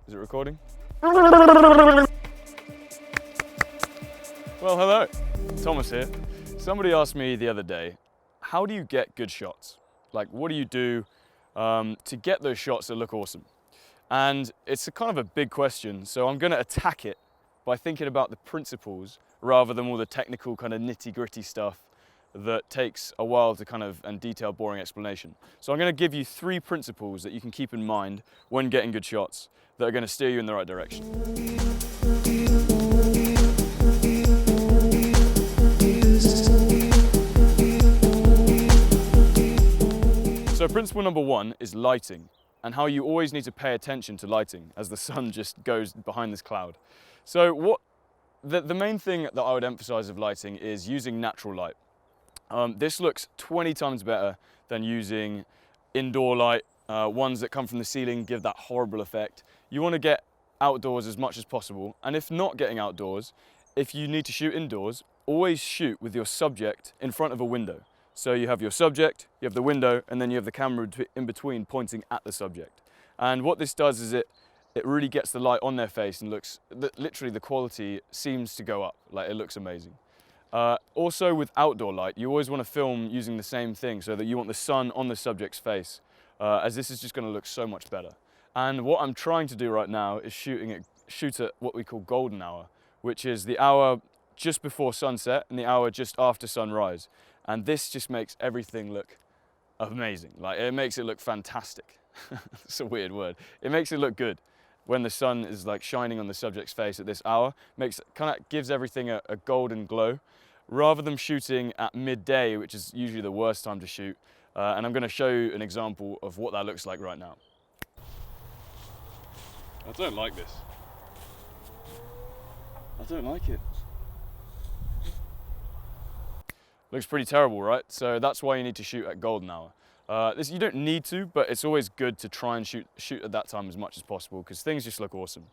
Is it recording? Well, hello, Thomas here. Somebody asked me the other day, how do you get good shots? Like, what do you do to get those shots that look awesome? And it's a kind of a big question, so I'm gonna attack it by thinking about the principles rather than all the technical kind of nitty-gritty stuff that takes a while to kind of and detailed, boring explanation. So I'm going to give you 3 principles that you can keep in mind when getting good shots that are going to steer you in the right direction. So principle number 1 is lighting, and how you always need to pay attention to lighting as the sun just goes behind this cloud. So the main thing that I would emphasize of lighting is using natural light. This looks 20 times better than using indoor light. Ones that come from the ceiling give that horrible effect. You want to get outdoors as much as possible, and if not getting outdoors, if you need to shoot indoors, always shoot with your subject in front of a window. So you have your subject, you have the window, and then you have the camera in between pointing at the subject. And what this does is it really gets the light on their face and literally the quality seems to go up, like it looks amazing. Also with outdoor light, you always want to film using the same thing so that you want the sun on the subject's face, as this is just going to look so much better. And what I'm trying to do right now is shoot at what we call golden hour, which is the hour just before sunset and the hour just after sunrise. And this just makes everything look amazing. Like, it makes it look fantastic. It's a weird word. It makes it look good. When the sun is like shining on the subject's face at this hour, gives everything a golden glow, rather than shooting at midday, which is usually the worst time to shoot. And I'm going to show you an example of what that looks like right now. I don't like this. I don't like it. Looks pretty terrible, right? So that's why you need to shoot at golden hour. You don't need to, but it's always good to try and shoot at that time as much as possible because things just look awesome.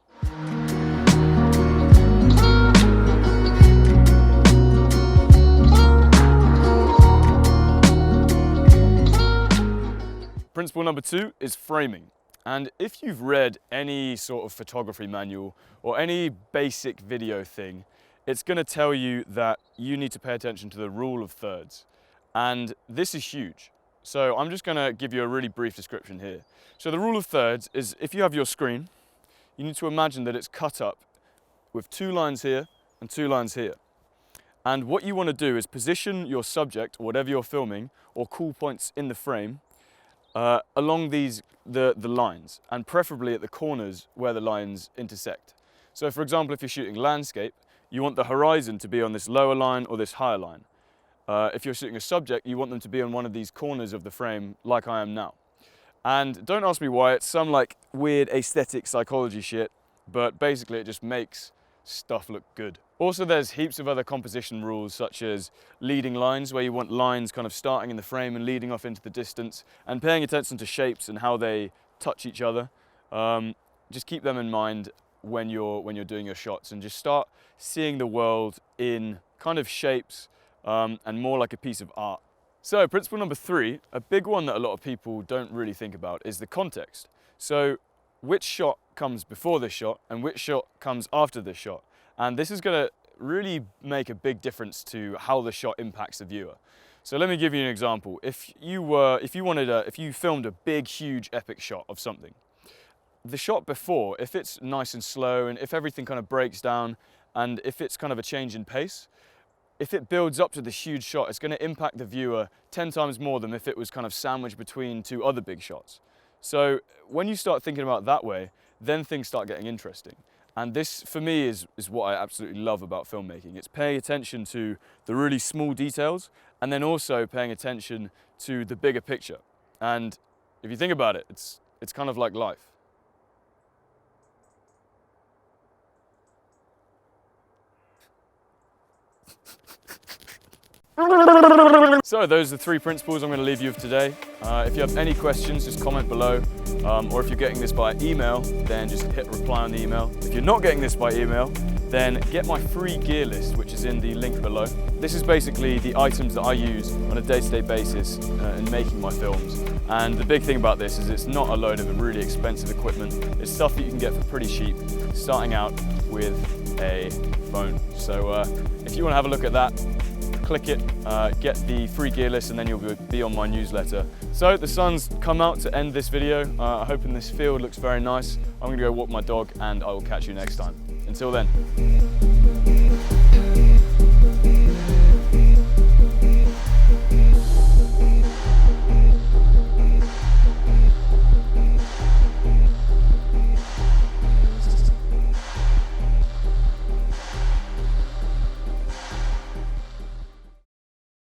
Principle number 2 is framing. And if you've read any sort of photography manual or any basic video thing, it's going to tell you that you need to pay attention to the rule of thirds. And this is huge. So I'm just going to give you a really brief description here. So the rule of thirds is, if you have your screen, you need to imagine that it's cut up with 2 lines here and 2 lines here. And what you want to do is position your subject, or whatever you're filming, or cool points in the frame, along the lines, and preferably at the corners where the lines intersect. So for example, if you're shooting landscape, you want the horizon to be on this lower line or this higher line. If you're shooting a subject, you want them to be on one of these corners of the frame, like I am now. And don't ask me why, it's some like weird aesthetic psychology shit, but basically it just makes stuff look good. Also, there's heaps of other composition rules, such as leading lines, where you want lines kind of starting in the frame and leading off into the distance, and paying attention to shapes and how they touch each other. Just keep them in mind when you're doing your shots, and just start seeing the world in kind of shapes and more like a piece of art. So principle number 3, a big one that a lot of people don't really think about, is the context. So which shot comes before this shot and which shot comes after this shot? And this is going to really make a big difference to how the shot impacts the viewer. So let me give you an example. If you filmed a big, huge, epic shot of something, the shot before, if it's nice and slow and if everything kind of breaks down and if it's kind of a change in pace, if it builds up to this huge shot, it's going to impact the viewer 10 times more than if it was kind of sandwiched between 2 other big shots. So when you start thinking about it that way, then things start getting interesting. And this, for me, is what I absolutely love about filmmaking. It's paying attention to the really small details and then also paying attention to the bigger picture. And if you think about it, it's kind of like life. So those are the 3 principles I'm going to leave you with today. If you have any questions, just comment below. Or if you're getting this by email, then just hit reply on the email. If you're not getting this by email, then get my free gear list, which is in the link below. This is basically the items that I use on a day-to-day basis in making my films. And the big thing about this is it's not a load of really expensive equipment. It's stuff that you can get for pretty cheap, starting out with a phone. So if you want to have a look at that, click it, get the free gear list, and then you'll be on my newsletter. So the sun's come out to end this video. Hoping this field looks very nice. I'm gonna go walk my dog, and I will catch you next time. Until then.